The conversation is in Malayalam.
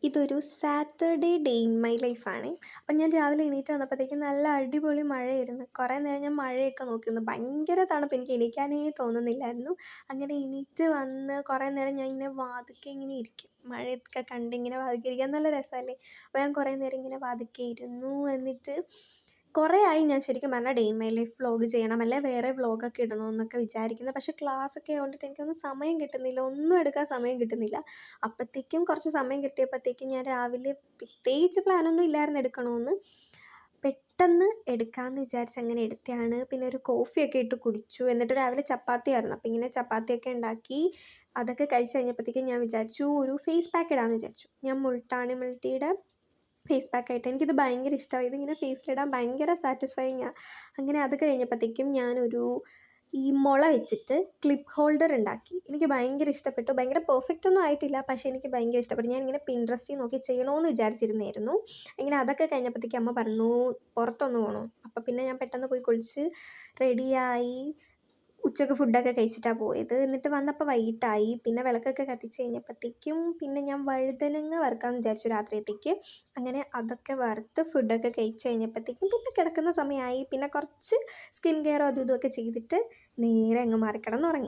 ഇതൊരു സാറ്റർഡേ ഡേ ഇൻ മൈ ലൈഫാണ്. അപ്പം ഞാൻ രാവിലെ എണീറ്റ് വന്നപ്പോഴത്തേക്കും നല്ല അടിപൊളി മഴയായിരുന്നു. കുറേ നേരം ഞാൻ മഴയൊക്കെ നോക്കിയിരുന്നു. ഭയങ്കര തണുപ്പ്, എനിക്ക് എണീക്കാനേ തോന്നുന്നില്ലായിരുന്നു. അങ്ങനെ എണീറ്റ് വന്ന് കുറേ നേരം ഞാൻ ഇങ്ങനെ വാതിൽക്കെ ഇങ്ങനെ ഇരിക്കും. മഴയൊക്കെ കണ്ട് ഇങ്ങനെ വാതിൽക്കെ ഇരിക്കാൻ നല്ല രസമല്ലേ. അപ്പോൾ ഞാൻ കുറേ നേരം ഇങ്ങനെ വാതിൽക്കെ ഇരുന്നു. എന്നിട്ട് കുറേ ആയി ഞാൻ ശരിക്കും പറഞ്ഞാൽ day in my life vlog ചെയ്യണം, അല്ലെ വേറെ വ്ളോഗൊക്കെ ഇടണമെന്നൊക്കെ വിചാരിക്കുന്നത്. പക്ഷേ ക്ലാസ്സൊക്കെ ആയതുകൊണ്ടിട്ട് എനിക്കൊന്നും സമയം കിട്ടുന്നില്ല, ഒന്നും എടുക്കാൻ സമയം കിട്ടുന്നില്ല. അപ്പോഴത്തേക്കും കുറച്ച് സമയം കിട്ടിയപ്പോഴത്തേക്കും ഞാൻ രാവിലെ പ്രത്യേകിച്ച് പ്ലാനൊന്നും ഇല്ലായിരുന്നു എടുക്കണമെന്ന്, പെട്ടെന്ന് എടുക്കാമെന്ന് വിചാരിച്ച് അങ്ങനെ എടുത്തതാണ്. പിന്നെ ഒരു കോഫിയൊക്കെ ഇട്ട് കുടിച്ചു. എന്നിട്ട് രാവിലെ ചപ്പാത്തി ആയിരുന്നു, അപ്പോൾ ഇങ്ങനെ ചപ്പാത്തിയൊക്കെ ഉണ്ടാക്കി അതൊക്കെ കഴിച്ച് കഴിഞ്ഞപ്പോഴത്തേക്കും ഞാൻ വിചാരിച്ചു ഒരു ഫേസ് പാക്ക് ഇടാമെന്ന് വിചാരിച്ചു. ഞാൻ മുൾട്ടാണി മിൽട്ടിയുടെ ഫേസ് പാക്കായിട്ട്, എനിക്കിത് ഭയങ്കര ഇഷ്ടമായി. ഇതിങ്ങനെ ഫേസിലിടാൻ ഭയങ്കര സാറ്റിസ്ഫൈങ് ആണ്. അങ്ങനെ അത് കഴിഞ്ഞപ്പോഴത്തേക്കും ഞാനൊരു ഈ മുള വെച്ചിട്ട് ക്ലിപ്പ് ഹോൾഡർ ഉണ്ടാക്കി. എനിക്ക് ഭയങ്കര ഇഷ്ടപ്പെട്ടു. ഭയങ്കര പെർഫെക്റ്റ് ഒന്നും ആയിട്ടില്ല, പക്ഷേ എനിക്ക് ഭയങ്കര ഇഷ്ടപ്പെട്ടു. ഞാനിങ്ങനെ പിൻട്രസ്റ്റിൽ നോക്കി ചെയ്യണമെന്ന് വിചാരിച്ചിരുന്നായിരുന്നു. ഇങ്ങനെ അതൊക്കെ കഴിഞ്ഞപ്പോഴത്തേക്കും അമ്മ പറഞ്ഞു പുറത്തൊന്ന് പോകണം. അപ്പോൾ പിന്നെ ഞാൻ പെട്ടെന്ന് പോയി കുളിച്ച് റെഡിയായി. ഉച്ചക്ക് ഫുഡൊക്കെ കഴിച്ചിട്ടാണ് പോയത്. എന്നിട്ട് വന്നപ്പോൾ വൈകിട്ടായി. പിന്നെ വിളക്കൊക്കെ കത്തിച്ച് കഴിഞ്ഞപ്പോഴത്തേക്കും പിന്നെ ഞാൻ വഴുതനങ്ങ വറുക്കാമെന്ന് വിചാരിച്ചു രാത്രിയത്തേക്ക്. അങ്ങനെ അതൊക്കെ വറുത്ത് ഫുഡൊക്കെ കഴിച്ച് കഴിഞ്ഞപ്പോഴത്തേക്കും പിന്നെ കിടക്കുന്ന സമയമായി. പിന്നെ കുറച്ച് സ്കിൻ കെയറും അതും ഇതുമൊക്കെ ചെയ്തിട്ട് നേരെ അങ്ങ് മാറി കിടന്നുറങ്ങി.